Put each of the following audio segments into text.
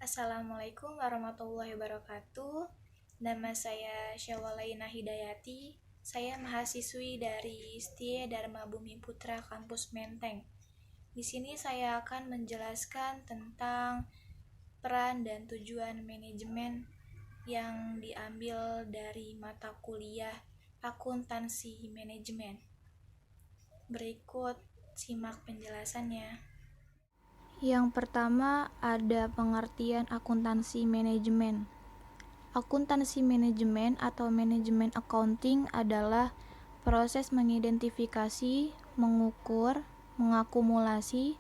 Assalamualaikum warahmatullahi wabarakatuh. Nama saya Syawalaina Hidayati. Saya mahasiswi dari Setia Dharma Bumi Putra Kampus Menteng. Di sini saya akan menjelaskan tentang peran dan tujuan manajemen yang diambil dari mata kuliah Akuntansi Manajemen. Berikut simak penjelasannya. Yang pertama ada pengertian akuntansi manajemen. Akuntansi manajemen atau manajemen accounting adalah proses mengidentifikasi, mengukur, mengakumulasi,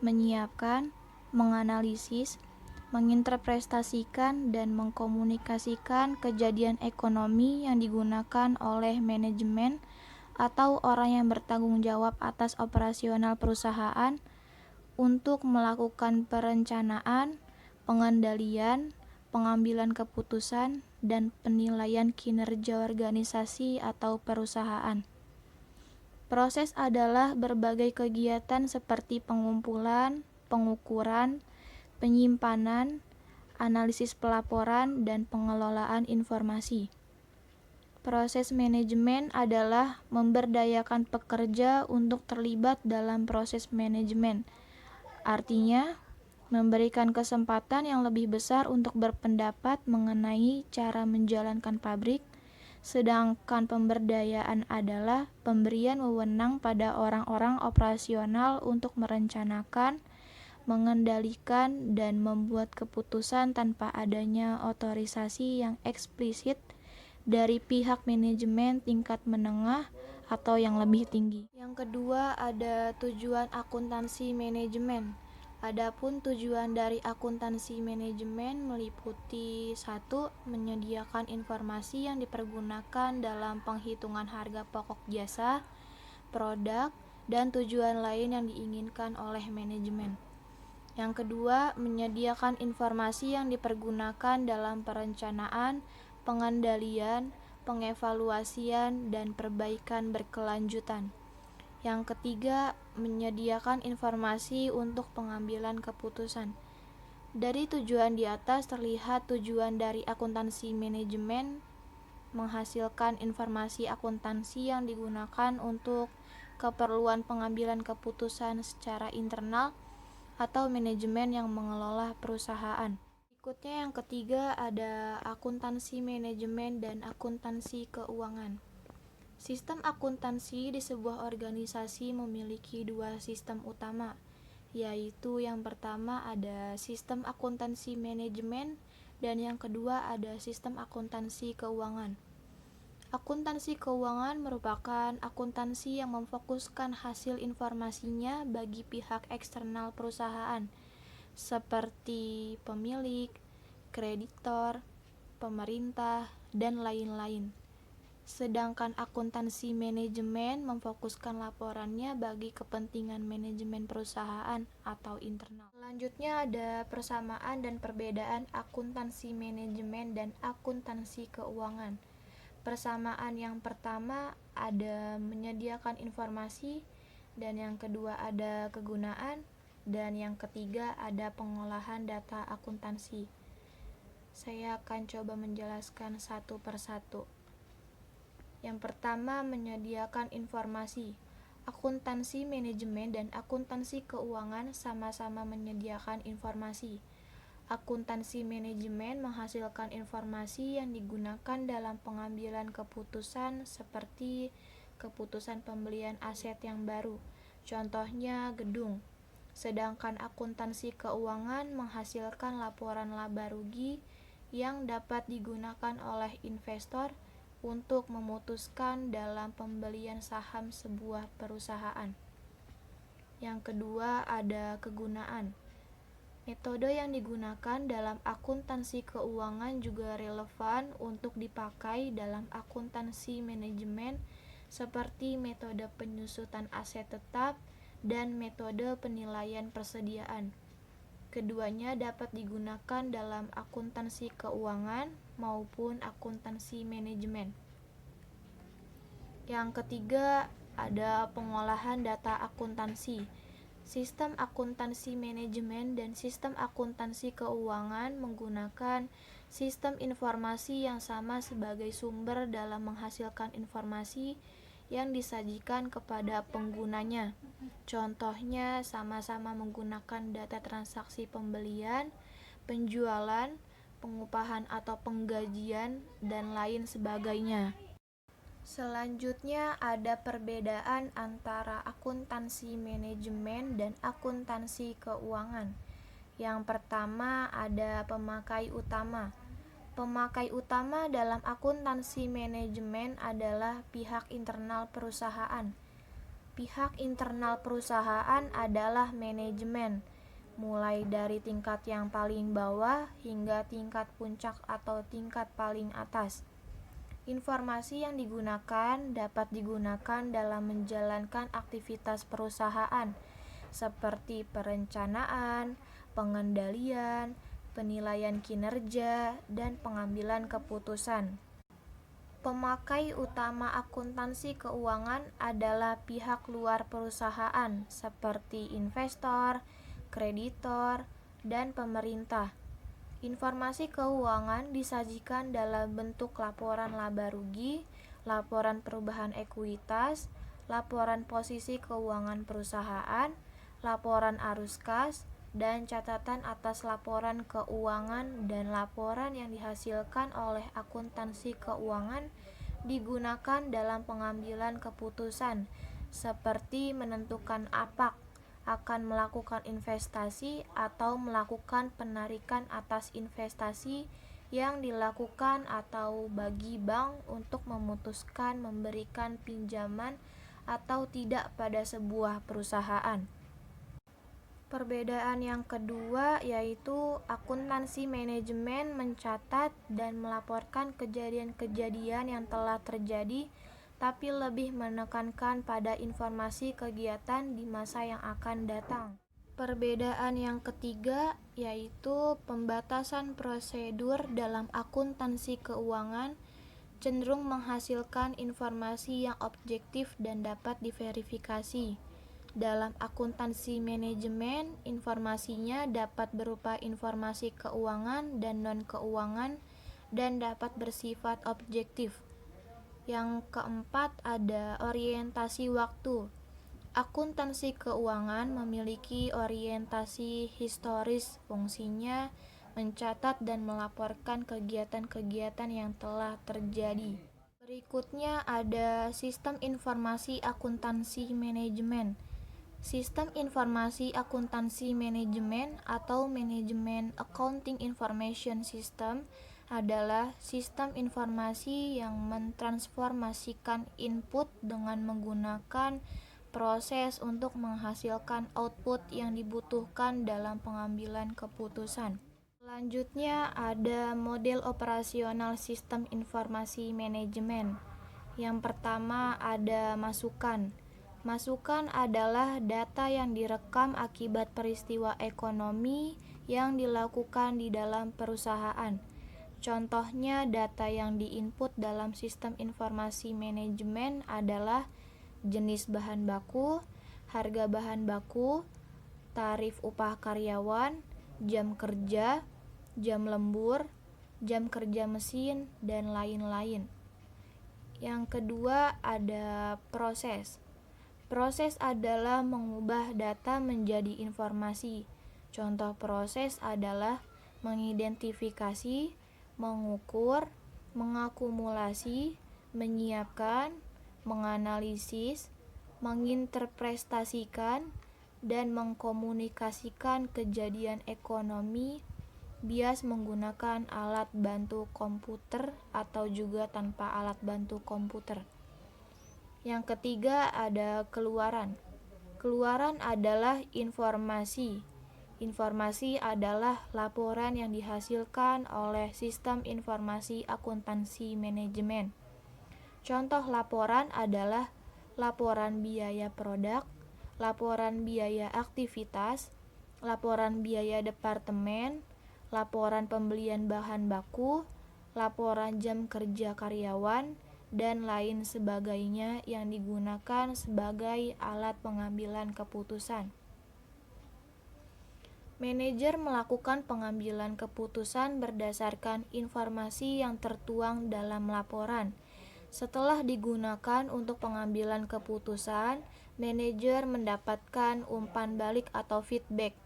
menyiapkan, menganalisis, menginterpretasikan, dan mengkomunikasikan kejadian ekonomi yang digunakan oleh manajemen atau orang yang bertanggung jawab atas operasional perusahaan untuk melakukan perencanaan, pengendalian, pengambilan keputusan, dan penilaian kinerja organisasi atau perusahaan. Proses adalah berbagai kegiatan seperti pengumpulan, pengukuran, penyimpanan, analisis pelaporan, dan pengelolaan informasi. Proses manajemen adalah memberdayakan pekerja untuk terlibat dalam proses manajemen. Artinya, memberikan kesempatan yang lebih besar untuk berpendapat mengenai cara menjalankan pabrik, sedangkan pemberdayaan adalah pemberian wewenang pada orang-orang operasional untuk merencanakan, mengendalikan, dan membuat keputusan tanpa adanya otorisasi yang eksplisit dari pihak manajemen tingkat menengah atau yang lebih tinggi. Yang kedua ada tujuan akuntansi manajemen. Adapun tujuan dari akuntansi manajemen meliputi 1. Menyediakan informasi yang dipergunakan dalam penghitungan harga pokok jasa, produk, dan tujuan lain yang diinginkan oleh manajemen. Yang kedua, menyediakan informasi yang dipergunakan dalam perencanaan, pengendalian, pengevaluasian, dan perbaikan berkelanjutan. Yang ketiga, menyediakan informasi untuk pengambilan keputusan. Dari tujuan di atas terlihat tujuan dari akuntansi manajemen menghasilkan informasi akuntansi yang digunakan untuk keperluan pengambilan keputusan secara internal atau manajemen yang mengelola perusahaan. Berikutnya yang ketiga ada akuntansi manajemen dan akuntansi keuangan. Sistem akuntansi di sebuah organisasi memiliki dua sistem utama, yaitu yang pertama ada sistem akuntansi manajemen dan yang kedua ada sistem akuntansi keuangan. Akuntansi keuangan merupakan akuntansi yang memfokuskan hasil informasinya bagi pihak eksternal perusahaan, seperti pemilik, kreditor, pemerintah, dan lain-lain. Sedangkan akuntansi manajemen memfokuskan laporannya bagi kepentingan manajemen perusahaan atau internal. Selanjutnya ada persamaan dan perbedaan akuntansi manajemen dan akuntansi keuangan. Persamaan yang pertama ada menyediakan informasi, dan yang kedua ada kegunaan, dan yang ketiga ada pengolahan data akuntansi. Saya akan coba menjelaskan satu persatu. Yang pertama, menyediakan informasi. Akuntansi manajemen dan akuntansi keuangan sama-sama menyediakan informasi. Akuntansi manajemen menghasilkan informasi yang digunakan dalam pengambilan keputusan seperti keputusan pembelian aset yang baru, contohnya gedung. Sedangkan akuntansi keuangan menghasilkan laporan laba rugi yang dapat digunakan oleh investor untuk memutuskan dalam pembelian saham sebuah perusahaan. Yang kedua ada kegunaan. Metode yang digunakan dalam akuntansi keuangan juga relevan untuk dipakai dalam akuntansi manajemen seperti metode penyusutan aset tetap dan metode penilaian persediaan. Keduanya dapat digunakan dalam akuntansi keuangan maupun akuntansi manajemen. Yang ketiga ada pengolahan data akuntansi. Sistem akuntansi manajemen dan sistem akuntansi keuangan menggunakan sistem informasi yang sama sebagai sumber dalam menghasilkan informasi yang disajikan kepada penggunanya. Contohnya sama-sama menggunakan data transaksi pembelian, penjualan, pengupahan atau penggajian, dan lain sebagainya. Selanjutnya ada perbedaan antara akuntansi manajemen dan akuntansi keuangan. Yang pertama ada pemakai utama. Pemakai utama dalam akuntansi manajemen adalah pihak internal perusahaan. Pihak internal perusahaan adalah manajemen, mulai dari tingkat yang paling bawah hingga tingkat puncak atau tingkat paling atas. Informasi yang digunakan dapat digunakan dalam menjalankan aktivitas perusahaan, seperti perencanaan, pengendalian, penilaian kinerja, dan pengambilan keputusan. Pemakai utama akuntansi keuangan adalah pihak luar perusahaan, seperti investor, kreditor, dan pemerintah. Informasi keuangan disajikan dalam bentuk laporan laba rugi, laporan perubahan ekuitas, laporan posisi keuangan perusahaan, laporan arus kas, dan catatan atas laporan keuangan, dan laporan yang dihasilkan oleh akuntansi keuangan digunakan dalam pengambilan keputusan, seperti menentukan apakah akan melakukan investasi atau melakukan penarikan atas investasi yang dilakukan, atau bagi bank untuk memutuskan memberikan pinjaman atau tidak pada sebuah perusahaan. Perbedaan yang kedua yaitu akuntansi manajemen mencatat dan melaporkan kejadian-kejadian yang telah terjadi, tapi lebih menekankan pada informasi kegiatan di masa yang akan datang. Perbedaan yang ketiga yaitu pembatasan prosedur dalam akuntansi keuangan cenderung menghasilkan informasi yang objektif dan dapat diverifikasi. Dalam akuntansi manajemen, informasinya dapat berupa informasi keuangan dan non-keuangan dan dapat bersifat objektif. Yang keempat ada orientasi waktu. Akuntansi keuangan memiliki orientasi historis, fungsinya mencatat dan melaporkan kegiatan-kegiatan yang telah terjadi. Berikutnya ada sistem informasi akuntansi manajemen. Sistem informasi akuntansi manajemen atau Management Accounting Information System adalah sistem informasi yang mentransformasikan input dengan menggunakan proses untuk menghasilkan output yang dibutuhkan dalam pengambilan keputusan. Selanjutnya ada model operasional sistem informasi manajemen. Yang pertama ada masukan. Masukan adalah data yang direkam akibat peristiwa ekonomi yang dilakukan di dalam perusahaan. Contohnya data yang diinput dalam sistem informasi manajemen adalah jenis bahan baku, harga bahan baku, tarif upah karyawan, jam kerja, jam lembur, jam kerja mesin, dan lain-lain. Yang kedua ada proses. Proses adalah mengubah data menjadi informasi. Contoh proses adalah mengidentifikasi, mengukur, mengakumulasi, menyiapkan, menganalisis, menginterpretasikan, dan mengkomunikasikan kejadian ekonomi bias menggunakan alat bantu komputer atau juga tanpa alat bantu komputer. Yang ketiga ada keluaran. Keluaran adalah informasi. Informasi adalah laporan yang dihasilkan oleh sistem informasi akuntansi manajemen. Contoh laporan adalah laporan biaya produk, laporan biaya aktivitas, laporan biaya departemen, laporan pembelian bahan baku, laporan jam kerja karyawan, dan lain sebagainya yang digunakan sebagai alat pengambilan keputusan. Manajer melakukan pengambilan keputusan berdasarkan informasi yang tertuang dalam laporan. Setelah digunakan untuk pengambilan keputusan, manajer mendapatkan umpan balik atau feedback.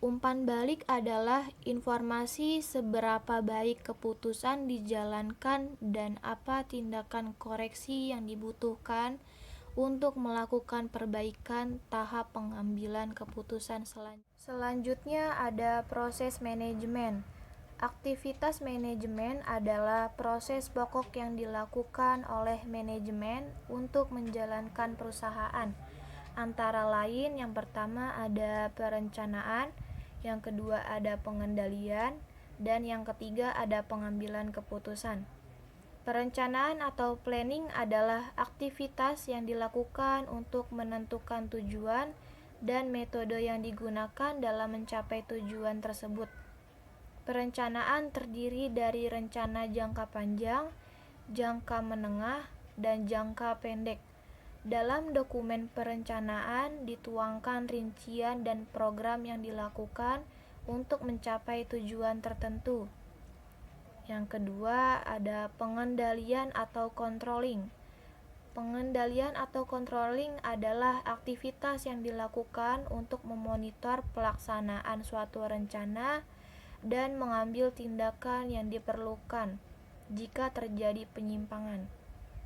Umpan balik adalah informasi seberapa baik keputusan dijalankan dan apa tindakan koreksi yang dibutuhkan untuk melakukan perbaikan tahap pengambilan keputusan selanjutnya ada proses manajemen. Aktivitas manajemen adalah proses pokok yang dilakukan oleh manajemen untuk menjalankan perusahaan. Antara lain, yang pertama ada perencanaan, yang kedua ada pengendalian, dan yang ketiga ada pengambilan keputusan. Perencanaan atau planning adalah aktivitas yang dilakukan untuk menentukan tujuan dan metode yang digunakan dalam mencapai tujuan tersebut. Perencanaan terdiri dari rencana jangka panjang, jangka menengah, dan jangka pendek. Dalam dokumen perencanaan dituangkan rincian dan program yang dilakukan untuk mencapai tujuan tertentu. Yang kedua, ada pengendalian atau controlling. Pengendalian atau controlling adalah aktivitas yang dilakukan untuk memonitor pelaksanaan suatu rencana dan mengambil tindakan yang diperlukan jika terjadi penyimpangan.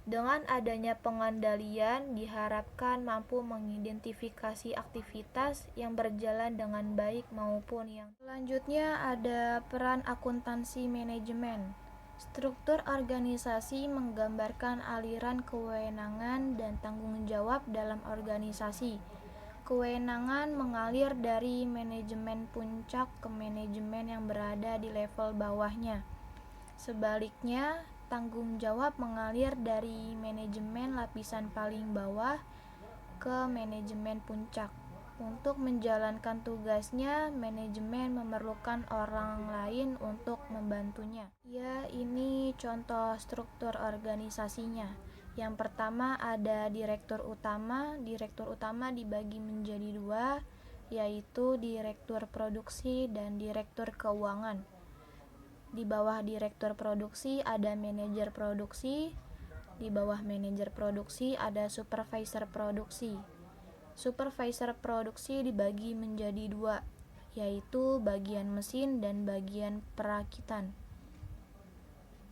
Dengan adanya pengendalian, diharapkan mampu mengidentifikasi aktivitas yang berjalan dengan baik maupun yang. Selanjutnya ada peran akuntansi manajemen. Struktur organisasi menggambarkan aliran kewenangan dan tanggung jawab dalam organisasi. Kewenangan mengalir dari manajemen puncak ke manajemen yang berada di level bawahnya. Sebaliknya, tanggung jawab mengalir dari manajemen lapisan paling bawah ke manajemen puncak. Untuk menjalankan tugasnya, manajemen memerlukan orang lain untuk membantunya. Ya, ini contoh struktur organisasinya. Yang pertama ada direktur utama. Direktur utama dibagi menjadi dua, yaitu direktur produksi dan direktur keuangan. Di bawah direktur produksi ada manajer produksi, di bawah manajer produksi ada supervisor produksi. Supervisor produksi dibagi menjadi dua, yaitu bagian mesin dan bagian perakitan.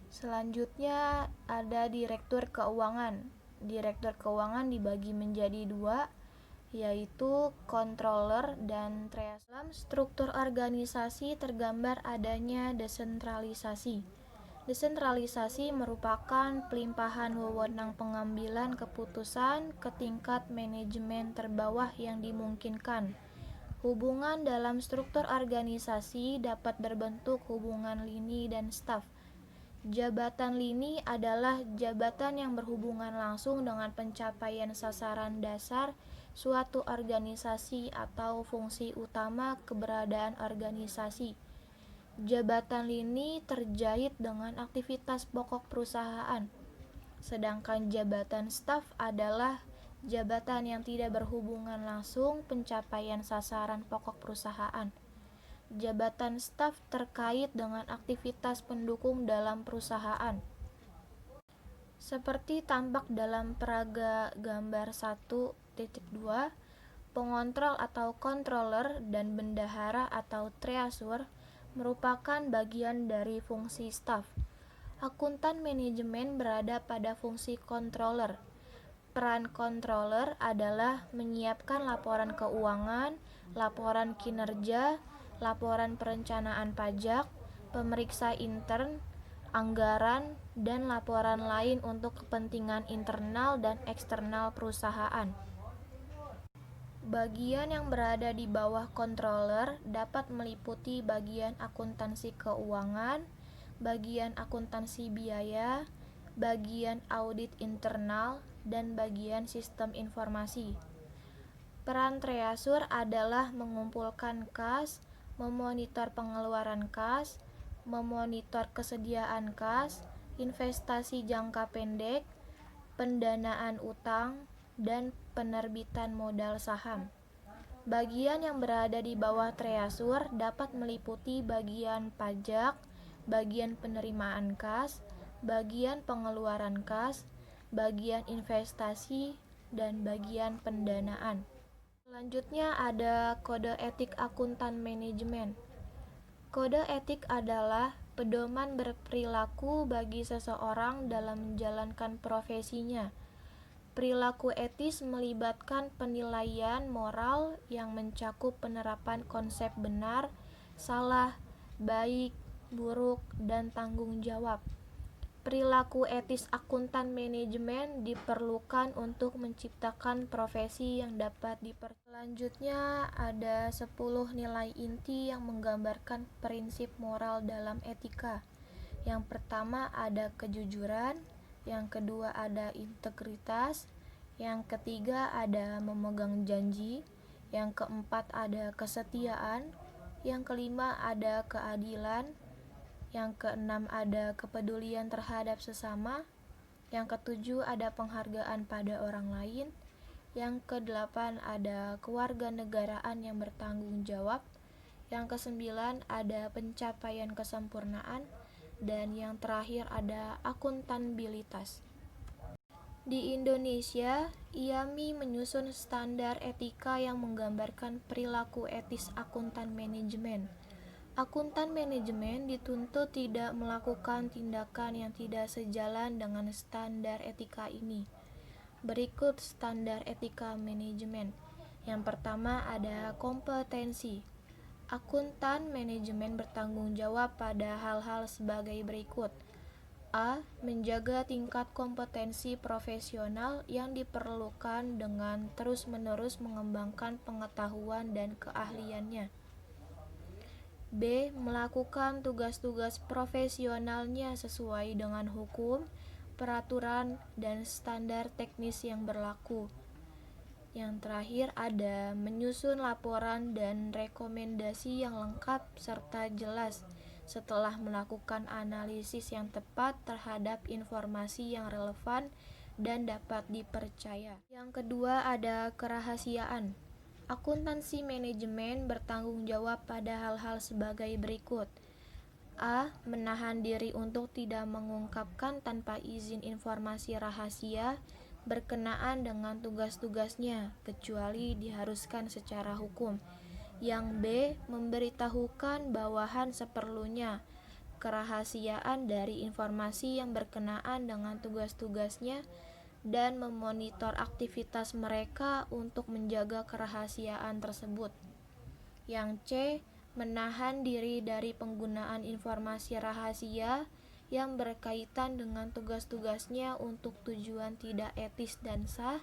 Selanjutnya ada direktur keuangan. Direktur keuangan dibagi menjadi dua, yaitu controller dan treasurer. Dalam struktur organisasi tergambar adanya desentralisasi. Desentralisasi merupakan pelimpahan wewenang pengambilan keputusan ke tingkat manajemen terbawah yang dimungkinkan. Hubungan dalam struktur organisasi dapat berbentuk hubungan lini dan staf. Jabatan lini adalah jabatan yang berhubungan langsung dengan pencapaian sasaran dasar suatu organisasi atau fungsi utama keberadaan organisasi. Jabatan lini terkait dengan aktivitas pokok perusahaan. Sedangkan jabatan staf adalah jabatan yang tidak berhubungan langsung pencapaian sasaran pokok perusahaan. Jabatan staf terkait dengan aktivitas pendukung dalam perusahaan. Seperti tampak dalam peraga gambar 1.2, pengontrol atau controller dan bendahara atau treasurer merupakan bagian dari fungsi staf. Akuntan manajemen berada pada fungsi controller. Peran controller adalah menyiapkan laporan keuangan, laporan kinerja, laporan perencanaan pajak, pemeriksa intern, anggaran, dan laporan lain untuk kepentingan internal dan eksternal perusahaan. Bagian yang berada di bawah controller dapat meliputi bagian akuntansi keuangan, bagian akuntansi biaya, bagian audit internal, dan bagian sistem informasi. Peran treasurer adalah mengumpulkan kas, memonitor pengeluaran kas, memonitor kesediaan kas, investasi jangka pendek, pendanaan utang, dan penerbitan modal saham. Bagian yang berada di bawah treasure dapat meliputi bagian pajak, bagian penerimaan kas, bagian pengeluaran kas, bagian investasi, dan bagian pendanaan. Selanjutnya ada kode etik akuntan manajemen. Kode etik adalah pedoman berperilaku bagi seseorang dalam menjalankan profesinya. Perilaku etis melibatkan penilaian moral yang mencakup penerapan konsep benar, salah, baik, buruk, dan tanggung jawab. Perilaku etis akuntan manajemen diperlukan untuk menciptakan profesi yang dapat Selanjutnya ada 10 nilai inti yang menggambarkan prinsip moral dalam etika. Yang pertama ada kejujuran, yang kedua ada integritas, yang ketiga ada memegang janji, yang keempat ada kesetiaan, yang kelima ada keadilan, yang keenam ada kepedulian terhadap sesama, yang ketujuh ada penghargaan pada orang lain, yang kedelapan ada kewarganegaraan yang bertanggung jawab, yang kesembilan ada pencapaian kesempurnaan, dan yang terakhir ada akuntabilitas. Di Indonesia, IAMI menyusun standar etika yang menggambarkan perilaku etis akuntan manajemen. Akuntan manajemen dituntut tidak melakukan tindakan yang tidak sejalan dengan standar etika ini. Berikut standar etika manajemen. Yang pertama ada kompetensi. Akuntan manajemen bertanggung jawab pada hal-hal sebagai berikut. A. Menjaga tingkat kompetensi profesional yang diperlukan dengan terus-menerus mengembangkan pengetahuan dan keahliannya. B. Melakukan tugas-tugas profesionalnya sesuai dengan hukum, peraturan, dan standar teknis yang berlaku. Yang terakhir ada menyusun laporan dan rekomendasi yang lengkap serta jelas setelah melakukan analisis yang tepat terhadap informasi yang relevan dan dapat dipercaya. Yang kedua ada kerahasiaan. Akuntansi manajemen bertanggung jawab pada hal-hal sebagai berikut. A. Menahan diri untuk tidak mengungkapkan tanpa izin informasi rahasia berkenaan dengan tugas-tugasnya, kecuali diharuskan secara hukum. Yang B. Memberitahukan bawahan seperlunya kerahasiaan dari informasi yang berkenaan dengan tugas-tugasnya dan memonitor aktivitas mereka untuk menjaga kerahasiaan tersebut. Yang C. Menahan diri dari penggunaan informasi rahasia yang berkaitan dengan tugas-tugasnya untuk tujuan tidak etis dan sah,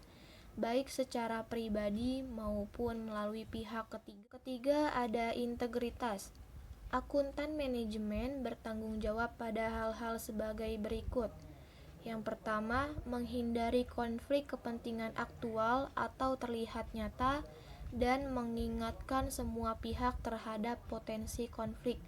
baik secara pribadi maupun melalui pihak ketiga. Ketiga ada integritas. Akuntan manajemen bertanggung jawab pada hal-hal sebagai berikut. Yang pertama, menghindari konflik kepentingan aktual atau terlihat nyata dan mengingatkan semua pihak terhadap potensi konflik.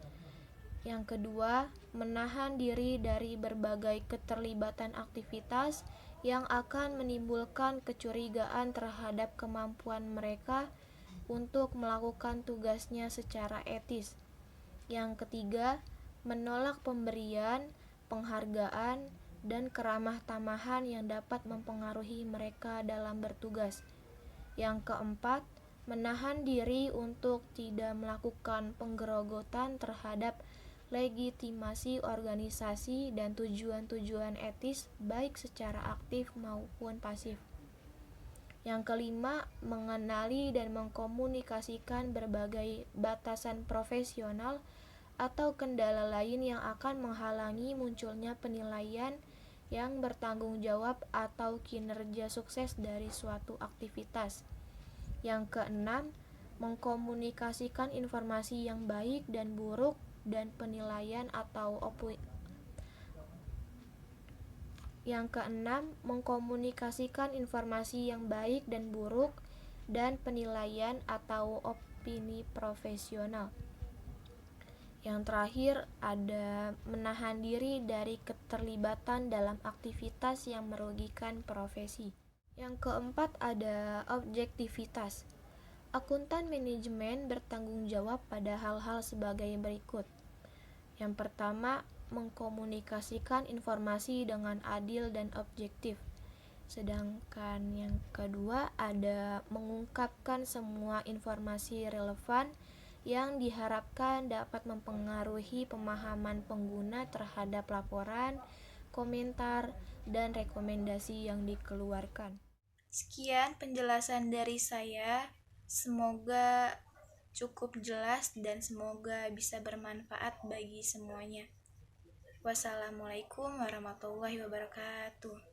Yang kedua, menahan diri dari berbagai keterlibatan aktivitas yang akan menimbulkan kecurigaan terhadap kemampuan mereka untuk melakukan tugasnya secara etis. Yang ketiga, menolak pemberian, penghargaan, dan keramah tamahan yang dapat mempengaruhi mereka dalam bertugas. Yang keempat, menahan diri untuk tidak melakukan penggerogotan terhadap legitimasi organisasi dan tujuan-tujuan etis baik secara aktif maupun pasif. Yang kelima, mengenali dan mengkomunikasikan berbagai batasan profesional atau kendala lain yang akan menghalangi munculnya penilaian yang bertanggung jawab atau kinerja sukses dari suatu aktivitas. Yang keenam, mengkomunikasikan informasi yang baik dan buruk dan penilaian atau Yang keenam, mengkomunikasikan informasi yang baik dan buruk dan penilaian atau opini profesional. Yang terakhir ada menahan diri dari keterlibatan dalam aktivitas yang merugikan profesi. Yang keempat ada objektivitas. Akuntan manajemen bertanggung jawab pada hal-hal sebagai berikut. Yang pertama, mengkomunikasikan informasi dengan adil dan objektif. Sedangkan yang kedua ada mengungkapkan semua informasi relevan yang diharapkan dapat mempengaruhi pemahaman pengguna terhadap laporan, komentar, dan rekomendasi yang dikeluarkan. Sekian penjelasan dari saya. Semoga cukup jelas dan semoga bisa bermanfaat bagi semuanya. Wassalamualaikum warahmatullahi wabarakatuh.